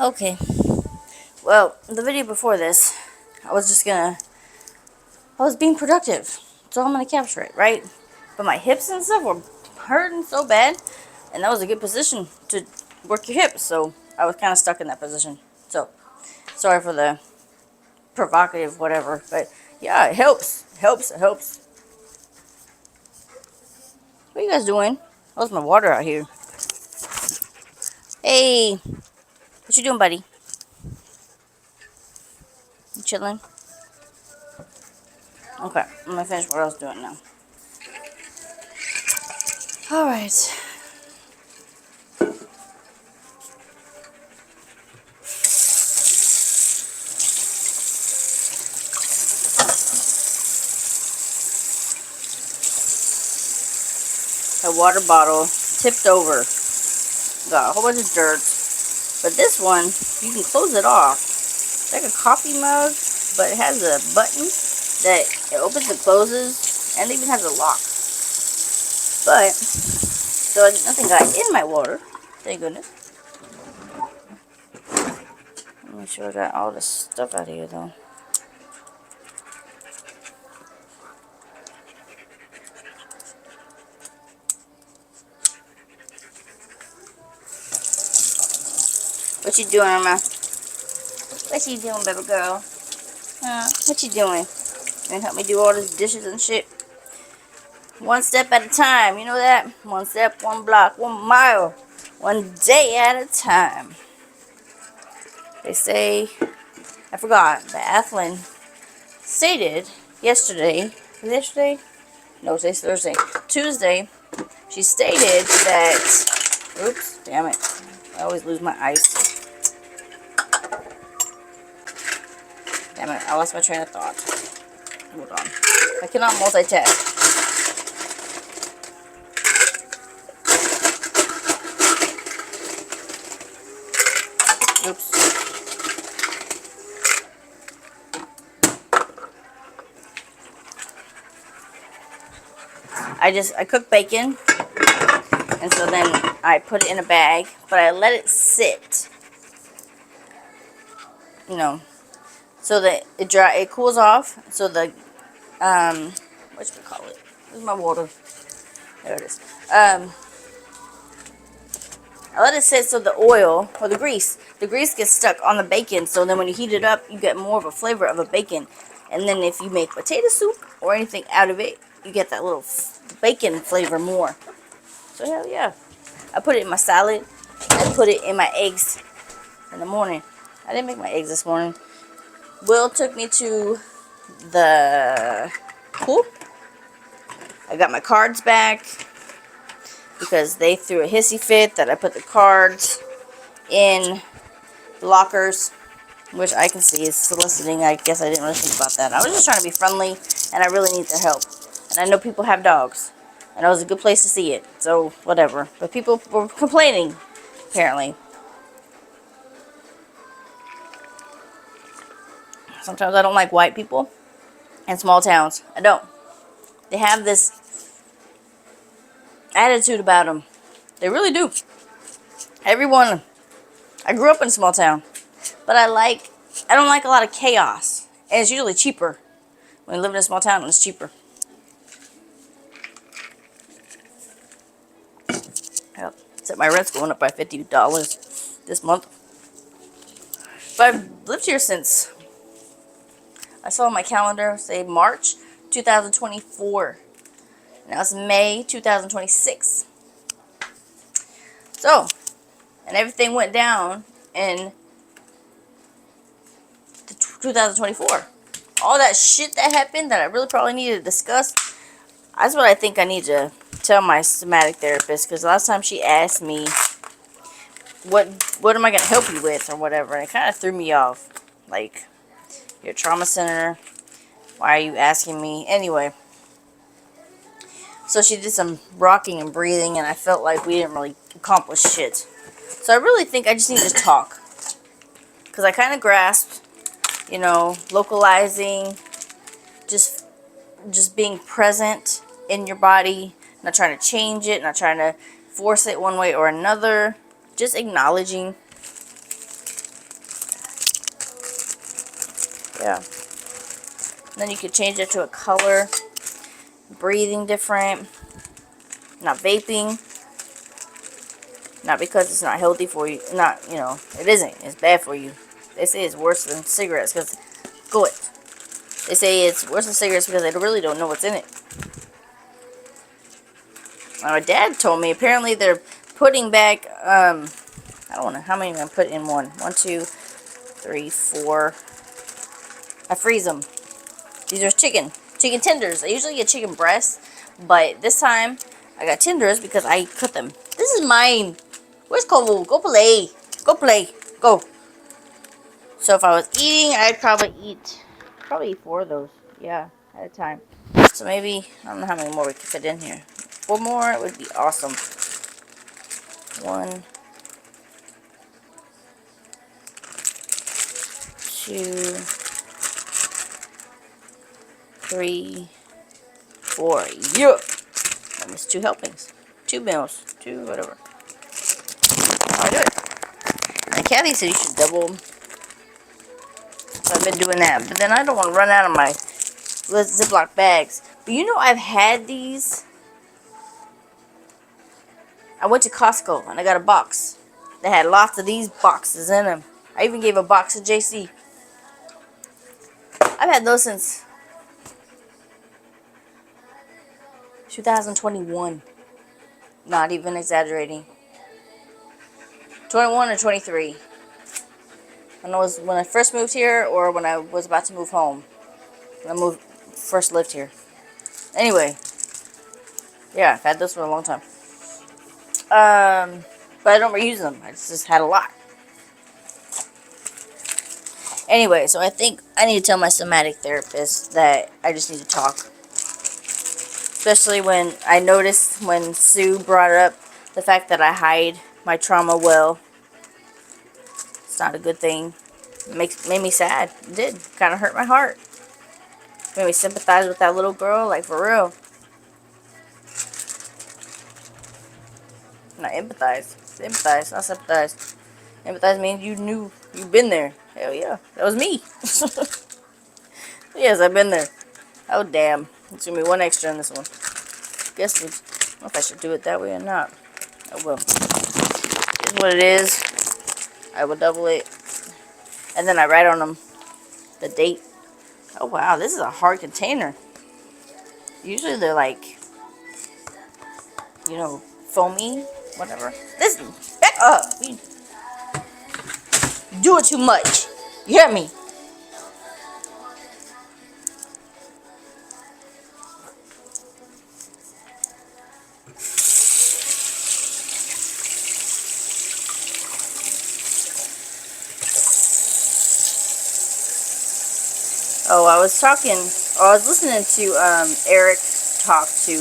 Okay. Well, the video before this, I was being productive. So I'm gonna capture it, right? But my hips and stuff were hurting so bad, and that was a good position to work your hips. So I was kind of stuck in that position. So sorry for the provocative whatever, but yeah, it helps. It helps. It helps. What are you guys doing? How's my water out here? Hey, what you doing, buddy? You chilling? Okay, I'm gonna finish what I was doing now. All right. A water bottle tipped over. Got a whole bunch of dirt. But this one, you can close it off. It's like a coffee mug, but it has a button that it opens and closes, and it even has a lock. But, so nothing got in my water. Thank goodness. Let me make sure I got all this stuff out of here, though. What you doing, Emma? What you doing, baby girl? What you doing? You gonna help me do all these dishes and shit? One step at a time, you know that? One step, one block, 1 mile, 1 day at a time. They say, I forgot, but Athlon stated yesterday, was it yesterday? No, today's Thursday. Tuesday, she stated that, oops, damn it. I always lose my ice. Damn it, I lost my train of thought. Hold on. I cannot multitask. Oops. I cooked bacon, and so then I put it in a bag, but I let it sit, you know, so that it cools off, so the, whatchamacallit, where's my water, there it is, I let it sit so the oil, or the grease gets stuck on the bacon, so then when you heat it up, you get more of a flavor of a bacon, and then if you make potato soup, or anything out of it, you get that little bacon flavor more. So hell yeah. I put it in my salad. I put it in my eggs in the morning. I didn't make my eggs this morning. Will took me to the pool. I got my cards back because they threw a hissy fit that I put the cards in the lockers, which I can see is soliciting. I guess I didn't really think about that. I was just trying to be friendly, and I really need their help. And I know people have dogs, and it was a good place to see it, so whatever. But people were complaining, apparently. Sometimes I don't like white people in small towns. I don't. They have this attitude about them. They really do. Everyone. I grew up in a small town, but I don't like a lot of chaos, and it's usually cheaper. When you live in a small town, it's cheaper. Yep. Except my rent's going up by $50 this month. But I've lived here since, I saw on my calendar, say March 2024. Now it's May 2026. So, and everything went down in 2024. All that shit that happened that I really probably need to discuss, that's what I think I need to tell my somatic therapist, because last time she asked me, what am I going to help you with, or whatever, and it kind of threw me off. Like, your trauma center, why are you asking me? Anyway, so she did some rocking and breathing, and I felt like we didn't really accomplish shit. So I really think I just need to talk, because I kind of grasped, you know, localizing, just being present in your body, not trying to change it, not trying to force it one way or another, just acknowledging. Yeah. And then you could change it to a color. Breathing different. Not vaping. Not because it's not healthy for you. Not, you know, it isn't. It's bad for you. They say it's worse than cigarettes because, go it. They say it's worse than cigarettes because they really don't know what's in it. My dad told me apparently they're putting back, I don't know how many I'm going to put in one. 1, 2, 3, 4. I freeze them. These are chicken tenders. I usually get chicken breasts, but this time I got tenders because I cut them. This is mine. Where's Kobo? Go play. Go play. Go. So if I was eating, I'd probably eat 4 of those. Yeah, at a time. So maybe, I don't know how many more we could fit in here. 4 more, it would be awesome. 1, 2, 3, 4. Yeah. That was 2 helpings. 2 meals. 2 whatever. I'll do it. And Kathy said you should double. So I've been doing that. But then I don't want to run out of my Ziploc bags. But you know I've had these. I went to Costco and I got a box. They had lots of these boxes in them. I even gave a box to JC. I've had those since 2021. Not even exaggerating. 21 or 23. I know it was when I first moved here or when I was about to move home. When I first lived here. Anyway. Yeah, I've had those for a long time. But I don't reuse them. I just had a lot. Anyway, so I think I need to tell my somatic therapist that I just need to talk. Especially when I noticed when Sue brought up the fact that I hide my trauma well. It's not a good thing. It made me sad. It did. Kind of hurt my heart. Made me sympathize with that little girl, like for real. Not empathize. Sympathize, not sympathize. Empathize means you've been there. Hell yeah. That was me. Yes, I've been there. Oh, damn. It's going to be 1 extra in this one. Guess I don't know if I should do it that way or not. Oh, well. Here's what it is. I will double it. And then I write on them the date. Oh, wow. This is a hard container. Usually they're like, you know, foamy. Whatever. Listen. Back up. You do it too much. You hear me? Oh, I was listening to Eric talk to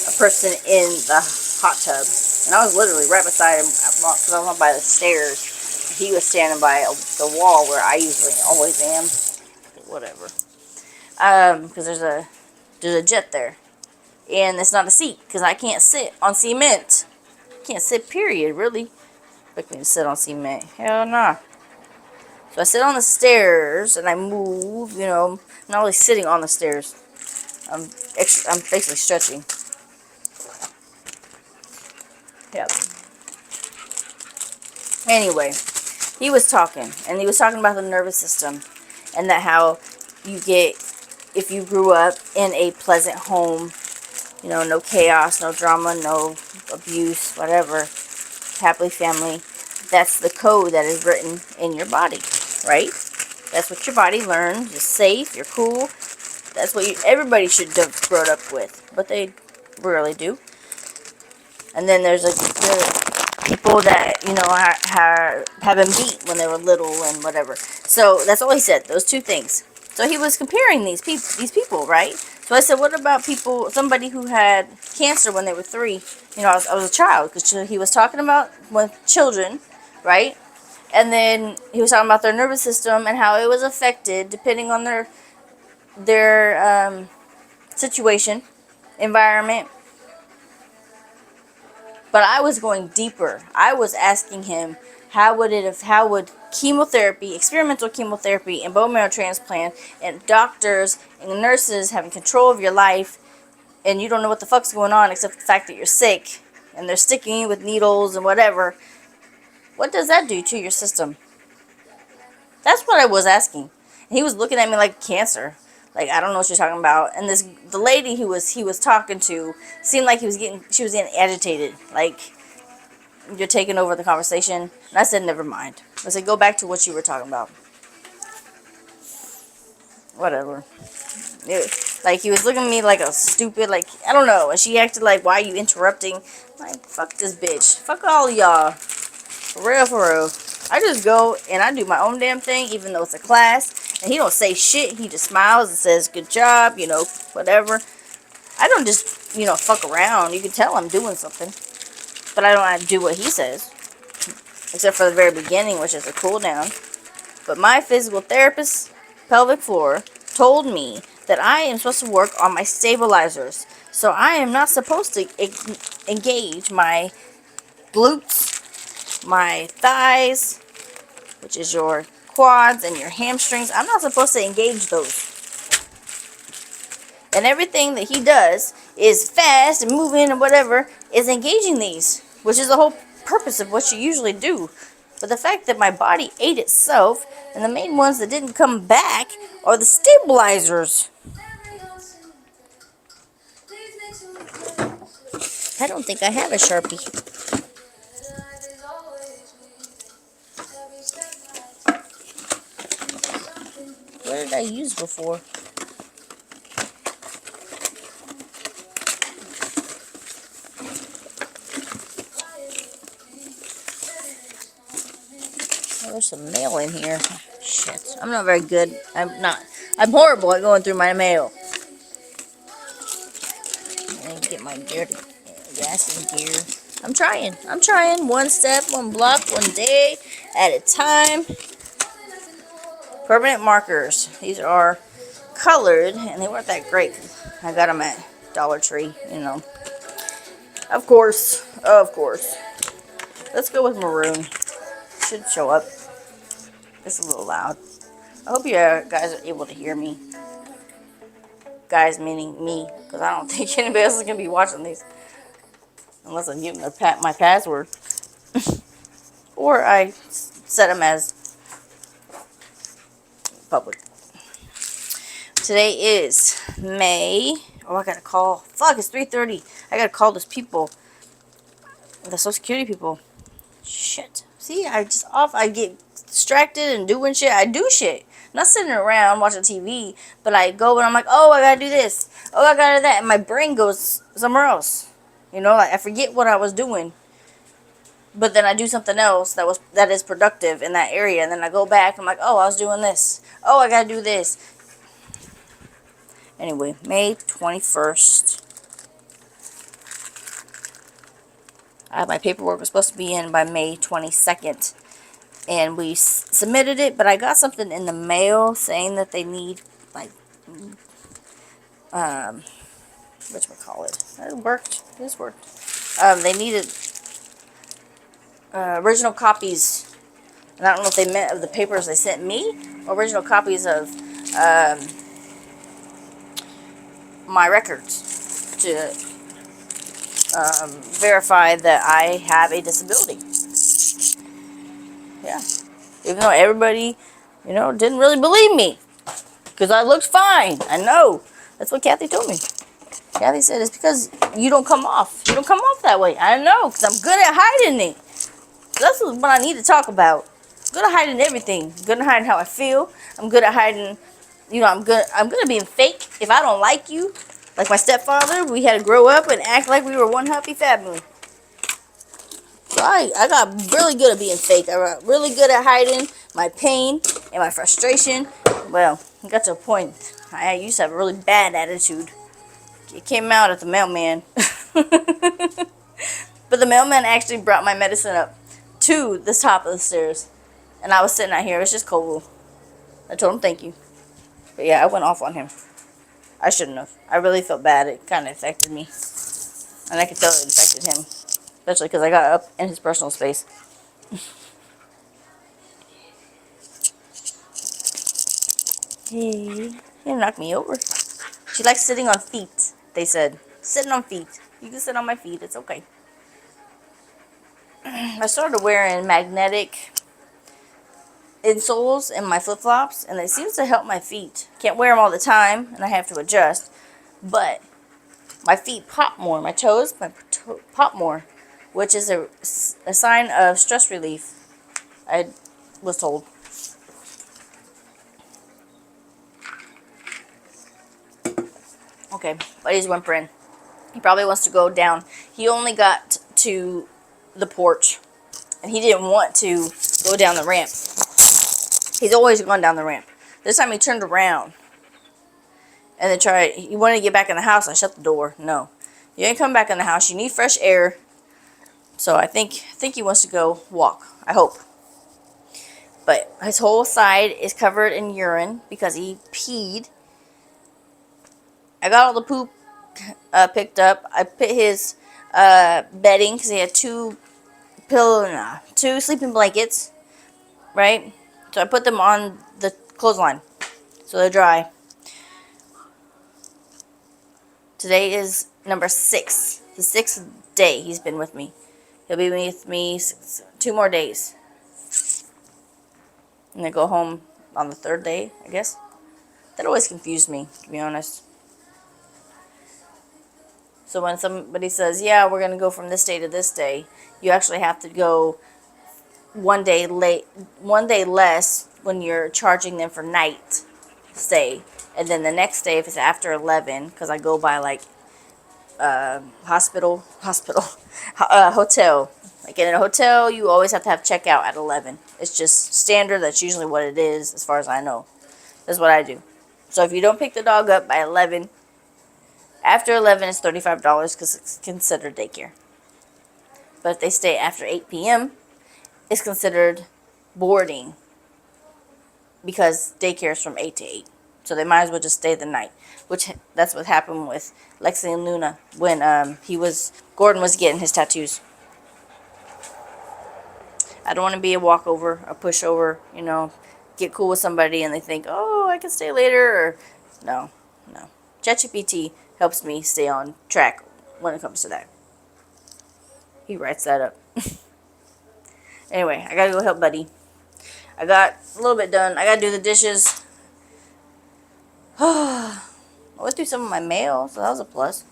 a person in the hot tub. And I was literally right beside him because I was by the stairs. He was standing by the wall where I usually always am. Whatever. Because there's a jet there. And it's not a seat because I can't sit on cement. Can't sit, period, really. Expect me to sit on cement. Hell nah. So I sit on the stairs and I move, you know, I'm not really sitting on the stairs. I'm basically stretching. Yep. Anyway, he was talking about the nervous system and that how you get, if you grew up in a pleasant home, you know, no chaos, no drama, no abuse, whatever, happy family, that's the code that is written in your body. Right? That's what your body learns. You're safe. You're cool. That's what everybody should have grown up with. But they rarely do. And then there's the people that, you know, have been beat when they were little and whatever. So that's all he said. Those 2 things. So he was comparing these people, right? So I said, what about somebody who had cancer when they were 3? You know, I was a child. Because he was talking about children, right? And then he was talking about their nervous system and how it was affected depending on their situation, environment. But I was going deeper. I was asking him how would chemotherapy, experimental chemotherapy and bone marrow transplant and doctors and nurses having control of your life, and you don't know what the fuck's going on except the fact that you're sick and they're sticking you with needles and whatever, what does that do to your system? That's what I was asking. And he was looking at me like cancer. Like, I don't know what you're talking about. And the lady he was talking to seemed like she was getting agitated. Like, you're taking over the conversation. And I said, never mind. I said, go back to what you were talking about. Whatever. Like, he was looking at me like a stupid, like, I don't know. And she acted like, why are you interrupting? I'm like, fuck this bitch. Fuck all y'all. For real, for real. I just go and I do my own damn thing, even though it's a class. And he don't say shit. He just smiles and says, good job, you know, whatever. I don't just, you know, fuck around. You can tell I'm doing something. But I don't do what he says. Except for the very beginning, which is a cool down. But my physical therapist, pelvic floor, told me that I am supposed to work on my stabilizers. So I am not supposed to engage my glutes, my thighs, which is your quads and your hamstrings. I'm not supposed to engage those. And everything that he does is fast and moving and whatever is engaging these, which is the whole purpose of what you usually do. But the fact that my body ate itself, and the main ones that didn't come back are the stabilizers. I don't think I have a Sharpie. What did I use before? Oh, there's some mail in here. Shit. I'm not very good. I'm horrible at going through my mail. I need to get my dirty gas in gear. I'm trying. One step, one block, one day at a time. Permanent markers. These are colored, and they weren't that great. I got them at Dollar Tree, you know. Of course. Let's go with maroon. Should show up. It's a little loud. I hope you guys are able to hear me. Guys meaning me, because I don't think anybody else is going to be watching these. Unless I'm giving them my password. Or I set them as public. Today is May. Oh, I got to call. Fuck, it's 3:30. I got to call those people. The Social Security people. Shit. See, I get distracted and doing shit. I do shit. Not sitting around watching TV, but I go and I'm like, oh, I gotta do this. Oh, I gotta do that. And my brain goes somewhere else. You know, like I forget what I was doing. But then I do something else that is productive in that area. And then I go back. I'm like, oh, I was doing this. Oh, I gotta do this. Anyway, May 21st. My paperwork was supposed to be in by May 22nd. And we submitted it, but I got something in the mail saying that they need, like, whatchamacallit. It worked. This worked. They needed original copies. And I don't know if they meant of the papers they sent me, or original copies of my records to verify that I have a disability. Yeah. Even though everybody, you know, didn't really believe me. Because I looked fine. I know. That's what Kathy told me. Kathy said, it's because you don't come off. You don't come off that way. I know, because I'm good at hiding it. That's what I need to talk about. I'm good at hiding everything. I'm good at hiding how I feel. I'm good at hiding, you know, I'm good at being fake. If I don't like you, like my stepfather, we had to grow up and act like we were one happy family. So I got really good at being fake. I got really good at hiding my pain and my frustration. Well, it got to a point. I used to have a really bad attitude. It came out at the mailman. But the mailman actually brought my medicine up to the top of the stairs. And I was sitting out here. It was just cold. I told him thank you. But yeah, I went off on him. I shouldn't have. I really felt bad. It kind of affected me. And I could tell it affected him. Especially because I got up in his personal space. Hey, you knock me over. She likes sitting on feet, they said. Sitting on feet. You can sit on my feet, it's okay. I started wearing magnetic insoles in my flip-flops, and it seems to help my feet. Can't wear them all the time, and I have to adjust. But my feet pop more. My toes pop more, which is a sign of stress relief, I was told. Okay, but he's whimpering. He probably wants to go down. He only got to the porch, and he didn't want to go down the ramp. He's always gone down the ramp. This time he turned around and then he wanted to get back in the house. I shut the door. No, you ain't come back in the house. You need fresh air. So I think he wants to go walk. I hope. But his whole side is covered in urine because he peed. I got all the poop picked up. I put his bedding because he had two sleeping blankets, right? So I put them on the clothesline so they're dry. Today is number 6, the 6th day he's been with me. He'll be with me 2 more days. And then go home on the 3rd day, I guess. That always confused me, to be honest. So when somebody says, yeah, we're going to go from this day to this day, you actually have to go 1 day less when you're charging them for night stay. And then the next day, if it's after 11, because I go by like hotel. Like in a hotel, you always have to have checkout at 11. It's just standard. That's usually what it is, as far as I know. That's what I do. So if you don't pick the dog up by 11, after 11 it's $35 because it's considered daycare. But if they stay after 8 p.m., it's considered boarding because daycare is from 8 to 8. So they might as well just stay the night. That's what happened with Lexi and Luna when Gordon was getting his tattoos. I don't want to be a walkover, a pushover, get cool with somebody and they think, oh, I can stay later. Or no. ChatGPT helps me stay on track when it comes to that. He writes that up. Anyway, I gotta go help Buddy. I got a little bit done. I gotta do the dishes. I went through some of my mail, so that was a plus.